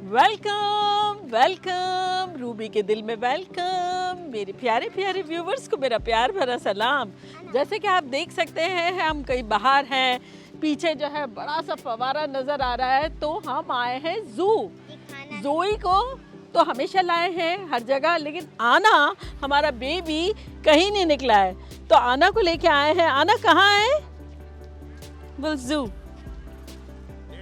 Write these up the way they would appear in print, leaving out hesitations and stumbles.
Welcome welcome, Ruby के दिल में वेलकम। मेरे प्यारे प्यारे व्यूवर्स को मेरा प्यार भरा सलाम। जैसे कि आप देख सकते हैं हम कहीं बाहर हैं, पीछे जो है बड़ा सा फवारा नज़र आ रहा है। तो हम आए हैं ज़ोई को तो हमेशा लाए हैं हर जगह, लेकिन आना हमारा बेबी कहीं नहीं निकला है। तो आना को लेके आए हैं। आना कहाँ है? बोल ज़ू।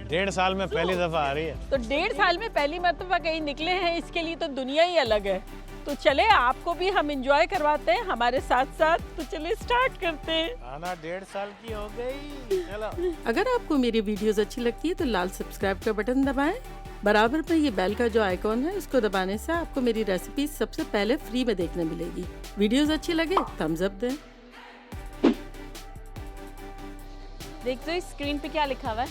1.5 साल में पहली दफा आ रही है। तो 1.5 साल में पहली मर्तबा कहीं निकले हैं, इसके लिए तो दुनिया ही अलग है। तो चले आपको भी हम एंजॉय करवाते हैं हमारे साथ साथ। तो चलिए स्टार्ट करते हैं। आना 1.5 साल की हो गई। चलो। अगर आपको मेरी वीडियोस अच्छी लगती है तो लाल सब्सक्राइब का बटन दबाएं। बराबर पर ये बेल का जो आइकॉन है उसको दबाने से आपको मेरी रेसिपी सबसे पहले फ्री में देखने मिलेगी। वीडियोस अच्छी लगे थम्स अप दें। देख तो इस स्क्रीन पे क्या लिखा हुआ है?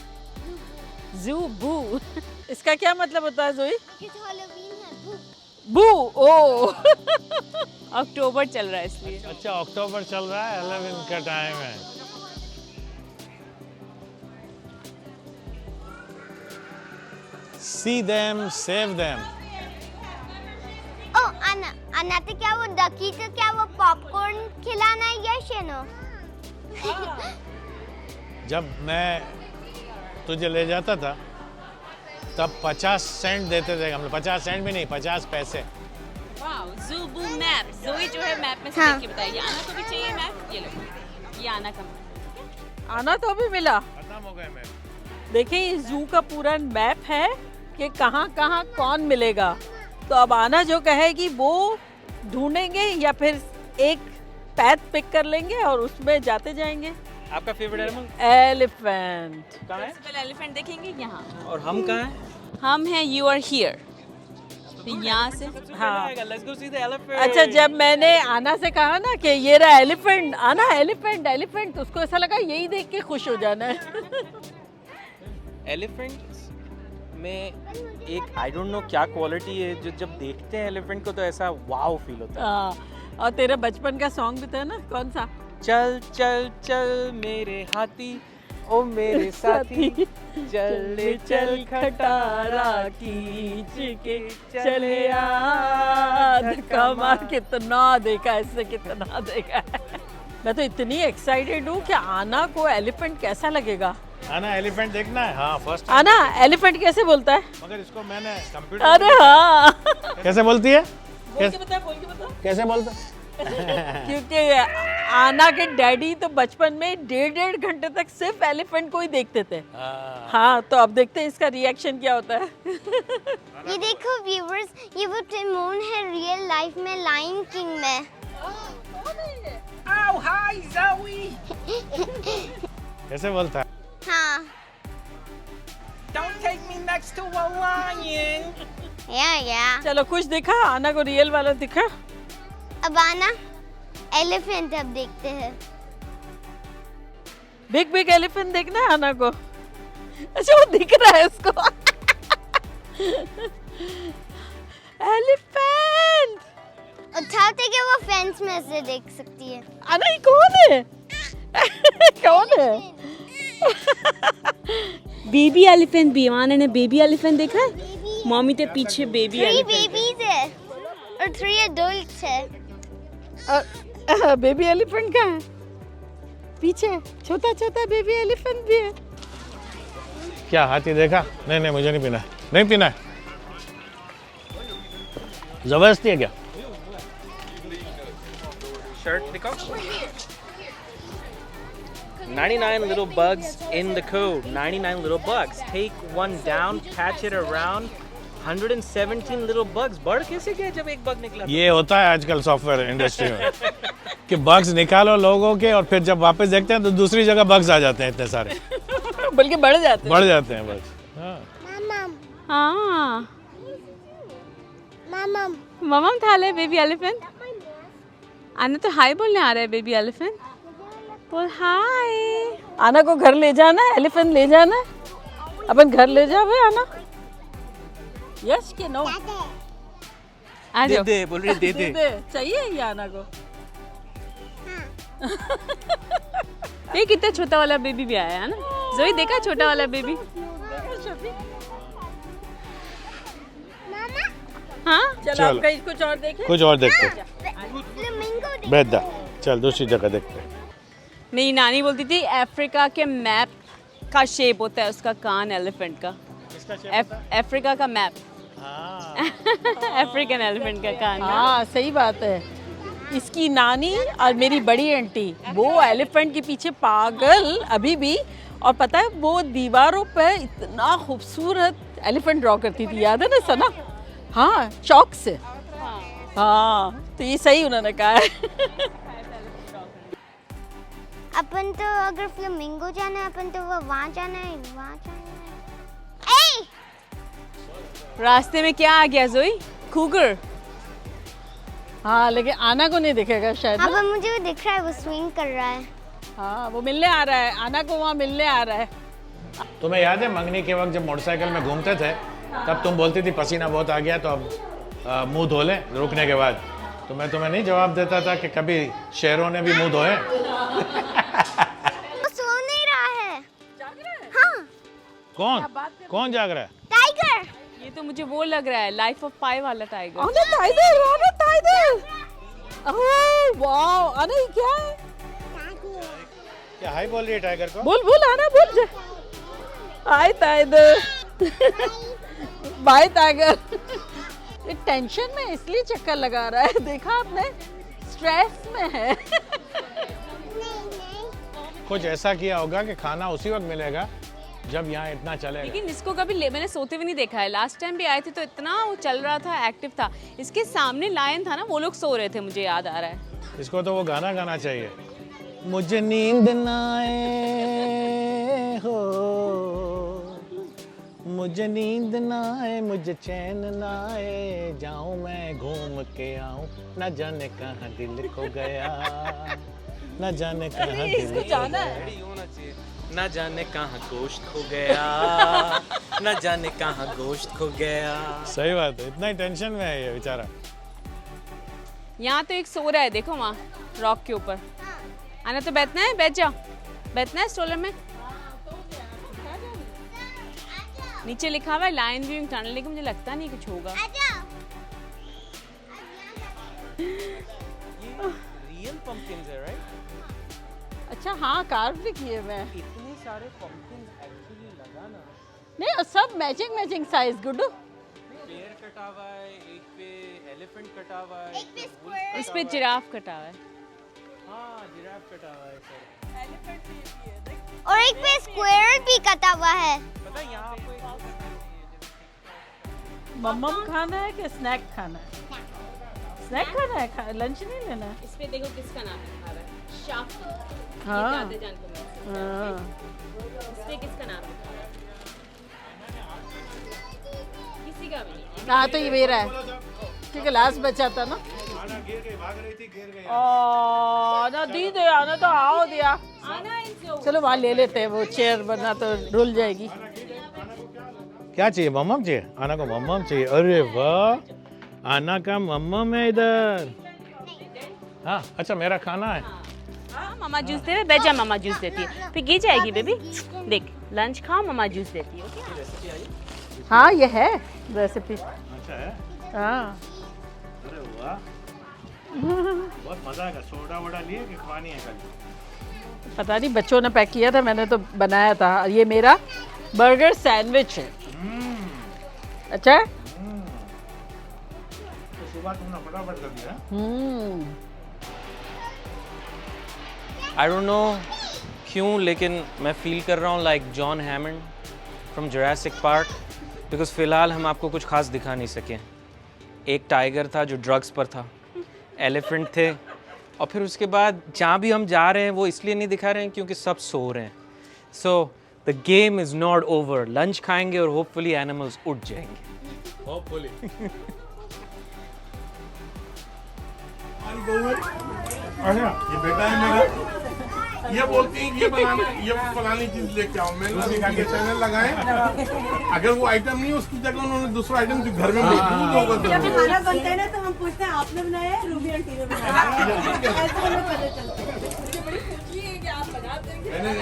ज़ू बू। इसका क्या मतलब होता है ज़ोई? बू। ओ अक्टूबर चल रहा है इसलिए। अच्छा, अक्टूबर चल रहा है, 11 का टाइम है। See them, save them. ओ अन्ना तो क्या वो डकी को क्या वो पॉपकॉर्न खिलाना है या शेनो? जब मैं तुझे ले जाता था तब 50 सेंट देते थे हम लोग। 50 सेंट भी नहीं, 50 पैसे। वाओ, ज़ू बू मैप। ज़ोई जो है मैप में से हाँ। देख के बताइए। आना को भी चाहिए मैप। ये लो, ये आना का मैप। आना तो अभी मिला। खत्म हो गए मैं। देखिए ये ज़ू का पूरा मैप है कि कहाँ कहाँ कौन मिलेगा। तो अब आना जो कहेगी वो ढूंढेंगे या फिर एक पैथ पिक कर लेंगे और उसमें जाते जाएंगे। आपका फेवरेट एनिमल एलिफेंट। कहाँ है? पहले एलिफेंट देखेंगे यहाँ। और हम कहाँ हैं? हम हैं यू आर हियर। तो यहाँ से हाँ। Let's go see the elephant. अच्छा, जब मैंने आना से कहा ना कि ये रहा एलिफेंट, आना एलिफेंट एलिफेंट, तो उसको ऐसा लगा यही देख के खुश हो जाना है। एलिफेंट्स में एक आई डोंट नो क्या क्वालिटी है जो जब देखते हैं एलिफेंट को तो ऐसा वाव फील होता है। हाँ, और तेरा बचपन का सॉन्ग भी था ना, कौन सा? चल चल चल मेरे हाथी ओ मेरे साथी, चल चल खटारा खींच के चले आ। धक्का मार। कितना देखा है इससे, कितना देखा है। मैं तो इतनी एक्साइटेड हूँ कि आना को एलिफेंट कैसा लगेगा। आना एलिफेंट देखना है। हाँ, फर्स्ट आना एलिफेंट कैसे बोलता है? मगर इसको मैंने कंप्यूटर। अरे हाँ। कैसे बोलती है? बोल के बता, बोल के बता। कैसे बोलता? क्योंकि आना के डैडी तो बचपन में 1.5 घंटे तक सिर्फ एलिफेंट को ही देखते थे। हाँ, तो अब देखते हैं इसका रिएक्शन क्या होता है। ये देखो व्यूअर्स, ये वो टिमोन है रियल लाइफ में लायन किंग में। कैसे बोलता है? हाँ। Don't take me next to a lion. या चलो कुछ दिखा, आना को रियल वाला दिखा। अब आना एलिफेंट अब देखते हैं। बिग बिग एलिफेंट देखना है आना को। अच्छा, वो दिख रहा है उसको। एलिफेंट उठाते के वो फेंस में से देख सकती है। आना ये कौन है? कौन है? बेबी एलिफेंट भी। आना ने बेबी एलिफेंट देखा है? मम्मी के पीछे बेबी 3 एलिफेंट। बेबीज है और 3 एडल्ट्स है। बेबी एलिफेंट कहाँ है? पीछे छोटा छोटा बेबी एलिफेंट भी है। क्या हाथी देखा? नहीं नहीं, मुझे नहीं पीना है। नहीं पीना है। जबरदस्ती है क्या? Shirt दिखाओ। 99 little bugs in the code. 99 little bugs. Take one down, patch it around. 117 little bugs. बढ़ कैसे गया जब एक बग निकला? ये होता है आजकल सॉफ्टवेयर इंडस्ट्री में कि बग्स निकालो लोगों के और फिर जब वापस देखते हैं तो दूसरी जगह बग्स आ जाते हैं इतने सारे। बल्कि बढ़ जाते बढ़ जाते हैं बग्स। हाँ। हाँ, मम मम्मा था ले बेबी एलिफेंट। आना तो हाय बोलने आ रहा है बेबी एलिफेंट। बोल हाय। आना को घर ले जाना है, एलिफेंट ले जाना है। अपन घर ले जाओ आना। यस के नो? आ दे जाओ। दे बोल रही दे दे। चाहिए ये आना को। ये कितना छोटा वाला बेबी भी आया है ना? ज़ोई देखा छोटा वाला बेबी? हाँ चलो चलो। आप कहीं कुछ और देखें। कुछ और देखते फ्लेमिंगो बैठ जा, चल दूसरी जगह देखते हैं। नहीं, नानी बोलती थी अफ्रीका के मैप का शेप होता है उसका कान एलिफेंट का। अफ्रीका का मैप अफ्रीकन एलिफेंट का कान। हाँ सही बात है। इसकी नानी और मेरी बड़ी आंटी वो एलिफेंट के पीछे पागल अभी भी। और पता है वो दीवारों पे इतना खूबसूरत एलिफेंट ड्रॉ करती थी, याद है ना सना? हाँ चौक से। हाँ तो ये सही उन्होंने कहा है। अपन तो अगर फ्लेमिंगो जाना है अपन तो वो वहाँ जाना है, वहाँ जाना है। रास्ते में क्या आ गया जोई? कुगर। हाँ लेकिन आना को नहीं दिखेगा शायद हाँ ना? पर मुझे वो दिख रहा है, वो स्विंग कर रहा है। हाँ वो मिलने आ रहा है, आना को वहाँ मिलने आ रहा है। तुम्हें याद है मंगनी के वक्त जब मोटरसाइकिल में घूमते थे तब तुम बोलती थी पसीना बहुत आ गया तो अब मुंह धो ले रुकने के बाद। तो मैं तुम्हें नहीं जवाब देता था कि कभी शेरों ने भी मुंह धोए? वो सो नहीं रहा है। हाँ कौन जाग रहा है? टाइगर। ये तो मुझे वो लग रहा है लाइफ ऑफ पाई वाला टाइगर। आना टाइगर, आना टाइगर। ओह वाओ, आना ये क्या है? क्या हाई बोल रही है टाइगर को? बोल बोल आना बोल जा। Hi tiger. Bye tiger. ये टेंशन में इसलिए चक्कर लगा रहा है, देखा आपने? स्ट्रेस में है। कुछ ऐसा किया होगा कि खाना उसी वक्त मिलेगा जब यहाँ इतना चलेगा। लेकिन इसको कभी मैंने सोते हुए नहीं देखा है। लास्ट टाइम भी आए थे तो इतना वो चल रहा था, एक्टिव था। इसके सामने लायन था ना, वो लोग सो रहे थे, मुझे याद आ रहा है। इसको तो वो गाना गाना चाहिए। मुझे नींद ना आए हो, मुझे नींद ना आए, मुझे चैन ना आए, जाऊं मैं घूम के आऊं, न जाने कहाँ दिल खो गया, न जाने कहाँ दिल खो जाना गया। है। ना जाने कहाँ गोश्त खो गया, ना जाने कहाँ गोश्त खो गया। सही बात है, इतना ही टेंशन में है ये बेचारा। यहाँ तो एक सो रहा है, देखो वहाँ रॉक के ऊपर। आना तो बैठना है, बैठ जाओ। बैठना है स्ट्रोलर में। नीचे लिखा हुआ है लायन व्यूइंग टनल, लेकिन मुझे लगता नहीं कुछ होगा। रियल पंपकिन्स है, राइट? अच्छा हाँ, कार्व भी किए मैं। इतने सारे पंपकिन्स एक्चुअली लगाना। नहीं और सब मैचिंग साइज गुड्डू। पेड़ कटा हुआ है, एक पे एलिफेंट कटा हुआ है, एक पे squirrel। इस पे जिराफ कटा हुआ है। हाँ जिराफ कटा हुआ है सर। और एक पे स्क्वायर भी कटा हुआ है। पता है यहाँ आपको एक मम्मम खाना है कि स्नैक खाना है? स्नैक खाना है, लंच नहीं लेना है। इस पे देखो किसका नाम लिखा हुआ है, शाफ। हाँ जान को मैं। हाँ। इस पे किसका नाम लिखा हुआ है? किसी का भी नहीं। हाँ तो ये मेरा है क्योंकि लास्ट बचा था ना। ना दी दे, आना तो आओ दिया। आना इनसे। चलो वहाँ ले लेते हैं, वो चेयर वरना तो रुल जाएगी। क्या चाहिए? मम्मम चाहिए? आना को मम्मम चाहिए? अरे वाह, आना का मम्मम है इधर। हाँ अच्छा, मेरा खाना है। हाँ, मम्मा जूस दे, बैठ जा, मम्मा जूस देती है। फिर गी जाएगी बेबी। देख लंच खाओ, मम्मा जूस देती है। ओके। हाँ ये है रेसिपी। अच्छा है। हाँ अरे वाह, बहुत मजा आएगा। सोडा वोडा लिए कि पानी है कल? पता नहीं, बच्चों ने पैक किया था, मैंने तो बनाया था। ये मेरा बर्गर सैंडविच है। अच्छा है? तो सुबह तुमने फटाफट कर दिया। आई डोंट नो क्यों, लेकिन मैं फील कर रहा हूँ like John Hammond from Jurassic park, because फिलहाल हम आपको कुछ खास दिखा नहीं सके। एक टाइगर था जो ड्रग्स पर था, एलिफेंट थे, और फिर उसके बाद जहाँ भी हम जा रहे हैं वो इसलिए नहीं दिखा रहे हैं क्योंकि सब सो रहे हैं। So the game is not over. Lunch खाएंगे और होपफुली एनिमल्स उठ जाएंगे। होपफुली। अच्छा ये बेटा है मेरा, ये बोलती है ये फलानी चीज लेके आओ। मैंने उनके चैनल लगाए, अगर वो आइटम नहीं उसकी जगह उन्होंने दूसरा आइटम जो घर में मौजूद होगा जब खाना बनता है ना तो हम पूछते हैं आपने बनाया है, रूबी आंटी ने बनाया है। ऐसे हमें पता चलता है। मैंने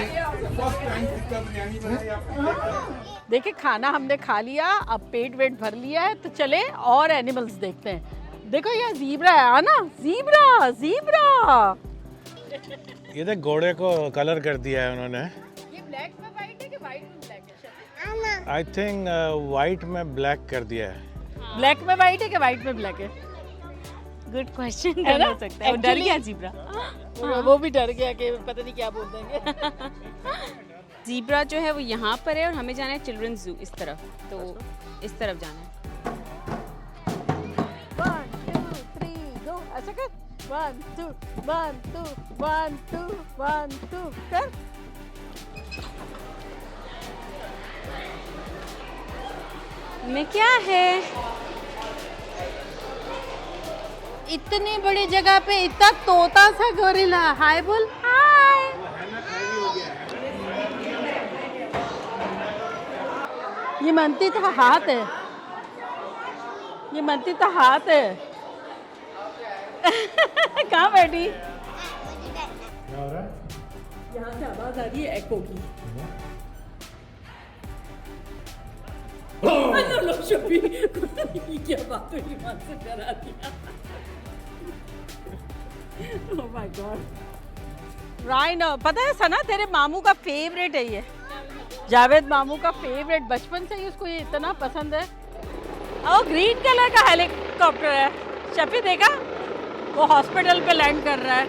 फर्स्ट टाइम टिक्का बिरयानी बनाई आपको। देखिए खाना हमने खा लिया, अब पेट वेट भर लिया है, तो चले और एनिमल्स देखते हैं। देखो ये जीब्रा है, आना जीब्रा जीब्रा। ये देख घोड़े को कलर कर दिया है उन्होंने। ये ब्लैक में वाइट है कि वाइट में ब्लैक है? आई थिंक वाइट में ब्लैक कर दिया है। ब्लैक में वाइट है कि वाइट में ब्लैक है? गुड क्वेश्चन है ना? कर सकते हैं। वो डर Actually- गया जीब्रा। वो भी डर गया कि पता नहीं क्या बोल देंगे। जीब्रा जो है वो यहाँ पर है और हमें जाना है चिल्ड्रंस जू इस तरफ, तो इस तरफ जाना है। 1 2 3 गो, ऐसा कर। 1 2 1 2 1 2 1 2 कर। में क्या है? इतनी बड़ी जगह पे इतना तोता सा गोरिल्ला। हाय बोल, हाय। ये मनती था हाथ है, ये मनती था हाथ है। कहाँ बैठी? क्या हो रहा है? यहाँ से आवाज आ रही है एको की। लो शबी, क्या बात हुई, ईमान से डरा दिया। Oh my God. राइनो, पता है सना तेरे मामू का फेवरेट है ये, जावेद मामू का फेवरेट, बचपन से ही उसको ये इतना पसंद है। और ग्रीन कलर का हेलीकॉप्टर है, शफी देखा? वो हॉस्पिटल पे लैंड कर रहा है।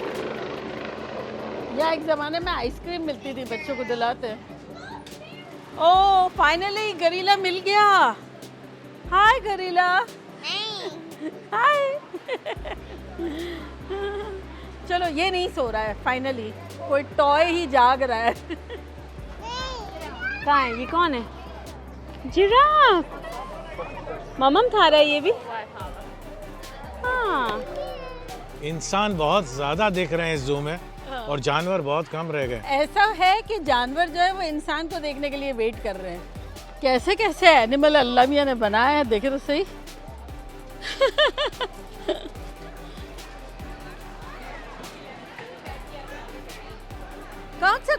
या एक ज़माने में आइसक्रीम मिलती थी बच्चों को दिलाते। ओह फाइनली गरीला मिल गया। हाय गरीला। हाय। चलो ये नहीं सो रहा है, फाइनली कोई टॉय ही जाग रहा है। कहाँ है? ये कौन है? जिराफ। ममम खा रहा है ये भी। हाँ। इंसान बहुत ज्यादा दिख रहे हैं इस जू में और जानवर बहुत कम रह गए। ऐसा है कि जानवर जो है वो इंसान को देखने के लिए वेट कर रहे हैं। कैसे कैसे एनिमल अल्लाह मियां ने बनाया है, देखे तो सही।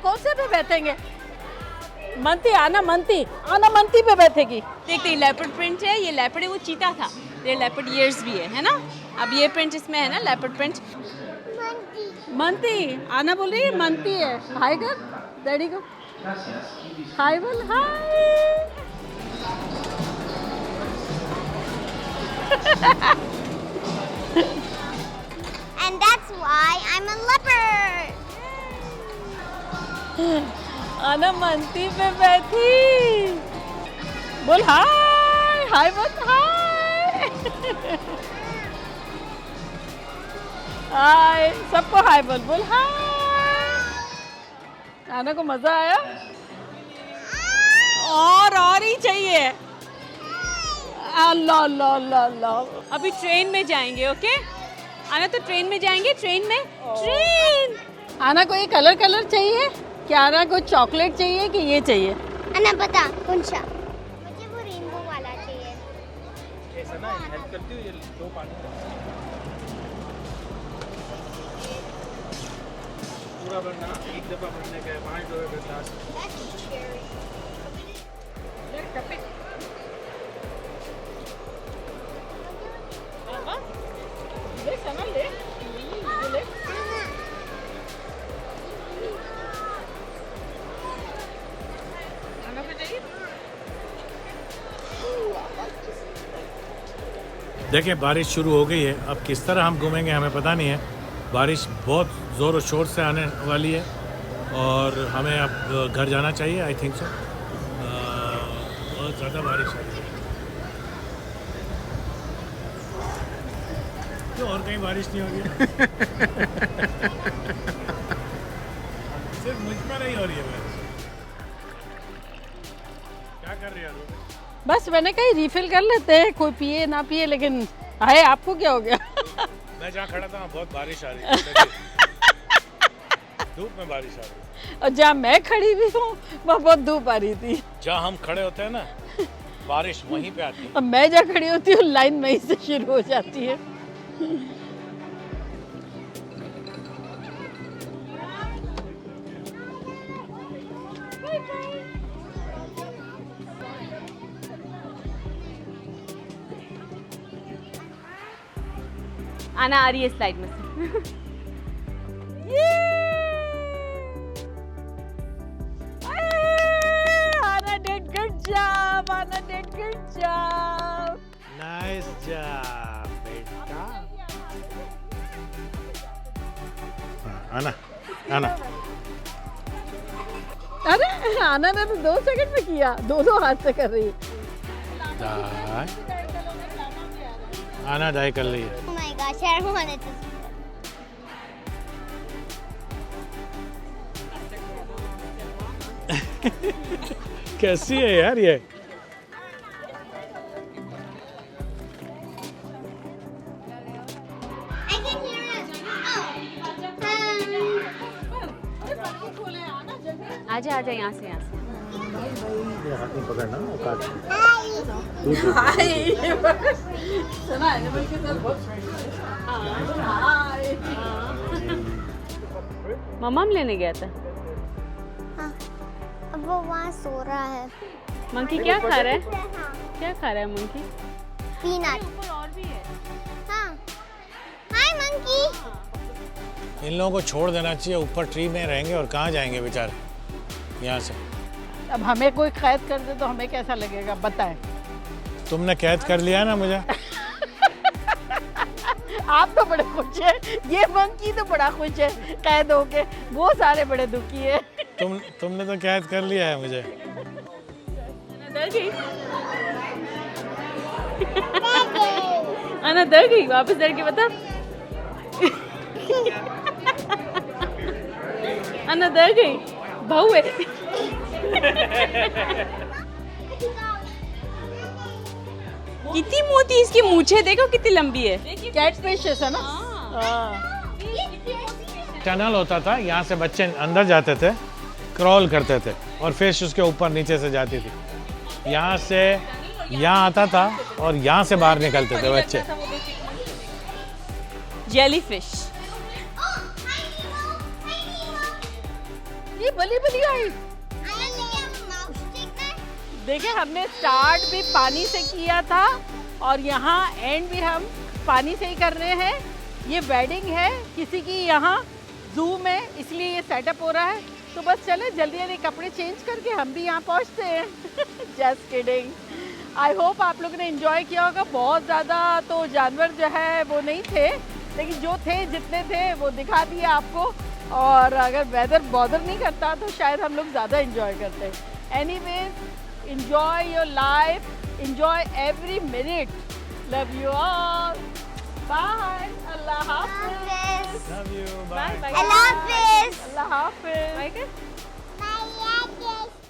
कौन से पे बैठेंगे? मंती आना, मंती पे बैठेगी। देखते लेपर्ड प्रिंट है, ये लेपर्ड है, वो चीता था, ये लेपर्ड ईयर्स भी है ना। अब ये प्रिंट इसमें है ना, लेपर्ड प्रिंट। मंती आना बोल रही है, मंती है। हाय कर डैडी को, हाय बोल, हाय। And that's why I'm a leopard. आना मंती पे बैठी, बोल हाय, हाय बोल, हाय। हाय सबको हाय बोल, बोल हाय। आना को मजा आया? और ही चाहिए। अल्लाह अल्लाह अल्लाह अल्लाह। अभी ट्रेन में जाएंगे, ओके? आना तो ट्रेन में जाएंगे, ट्रेन में, ट्रेन। आना को ये कलर चाहिए क्या? आना को चॉकलेट चाहिए कि ये चाहिए? अन्ना बता कौन सा? मुझे वो रेनबो वाला चाहिए। ऐसा ना हेल्प करती हूँ, ये दो पानी पूरा भरना, एक दफा भरने का है, 5 डॉलर का ग्लास। देखिए बारिश शुरू हो गई है, अब किस तरह हम घूमेंगे हमें पता नहीं है। बारिश बहुत ज़ोर और शोर से आने वाली है और हमें अब घर जाना चाहिए, आई थिंक सो। बहुत ज़्यादा बारिश आ रही है। क्यों और कहीं बारिश नहीं हो रही है? सिर्फ मुझ पर नहीं हो रही है बारिश। क्या कर रही है तू? बस मैंने कही रिफिल कर लेते हैं, कोई पिए ना पिए, लेकिन हाय आपको क्या हो गया? मैं जहाँ खड़ा था वहाँ बहुत बारिश आ रही है। धूप में बारिश आ रही है। और जहाँ मैं खड़ी हुई हूँ वहाँ बहुत धूप आ रही थी। जहाँ हम खड़े होते हैं ना, बारिश वहीं पे आती है। अब मैं जहाँ खड़ी होती हूँ लाइन वहीं से शुरू हो जाती है। आना आ रही है स्लाइड में से। Anna did good job. Anna did good job. Nice job बेटा। आना आना। अरे आना ने तो 2 सेकंड में किया, दोनों हाथ से कर रही है। दाई आना दाई कर ली है। Oh my gosh, I don't want it to. कैसी है यार ये? I can hear it. आजा आजा यहाँ से यहाँ से। हाथ में पकड़ना वो काट। सुना एनिमल के साथ बहुत हाय। मम्मा लेने गया था। हाँ, अब वो वहाँ सो रहा है। मंकी क्या खा रहा है? क्या खा रहा है मंकी? पीनट। ऊपर और भी है। हाँ। हाय मंकी। इन लोगों को छोड़ देना चाहिए, ऊपर ट्री में रहेंगे और कहाँ जाएंगे बेचारे यहाँ से। अब हमें कोई कैद कर दे तो हमें कैसा लगेगा बताएं। तुमने कैद कर लिया ना मुझे। आप तो बड़े खुश हैं, ये मंकी तो बड़ा खुश है कैद होके, वो सारे बड़े दुखी है। तुमने तो कैद कर लिया है मुझे। आना डर गई, वापस डर के बता। आना डर गई, बहू है। कितनी मोटी इसकी मूछें देखो कितनी लंबी है। कैटफिश है ना। हाँ। टनल होता था, यहाँ से बच्चे अंदर जाते थे, क्रॉल करते थे और फिश उसके ऊपर नीचे से जाती थी। यहाँ से यहाँ आता था और यहाँ से बाहर निकलते थे बच्चे। जेलीफिश। ये बली बली आई। देखिए हमने स्टार्ट भी पानी से किया था और यहाँ एंड भी हम पानी से ही कर रहे हैं। ये वेडिंग है किसी की यहाँ जू में, इसलिए ये सेटअप हो रहा है। तो बस चले जल्दी जल्दी कपड़े चेंज करके हम भी यहाँ पहुँचते हैं। Just kidding. आई होप आप लोगों ने एंजॉय किया होगा। बहुत ज़्यादा तो जानवर जो है वो नहीं थे, लेकिन जो थे जितने थे वो दिखा दिए आपको। और अगर वेदर बॉदर नहीं करता तो शायद हम लोग ज़्यादा एंजॉय करते। Anyways, enjoy your life, enjoy every minute. Love you all. Bye. Allah Hafiz. Love you. Bye bye। I love this. Allah Hafiz. Bye कर। Bye.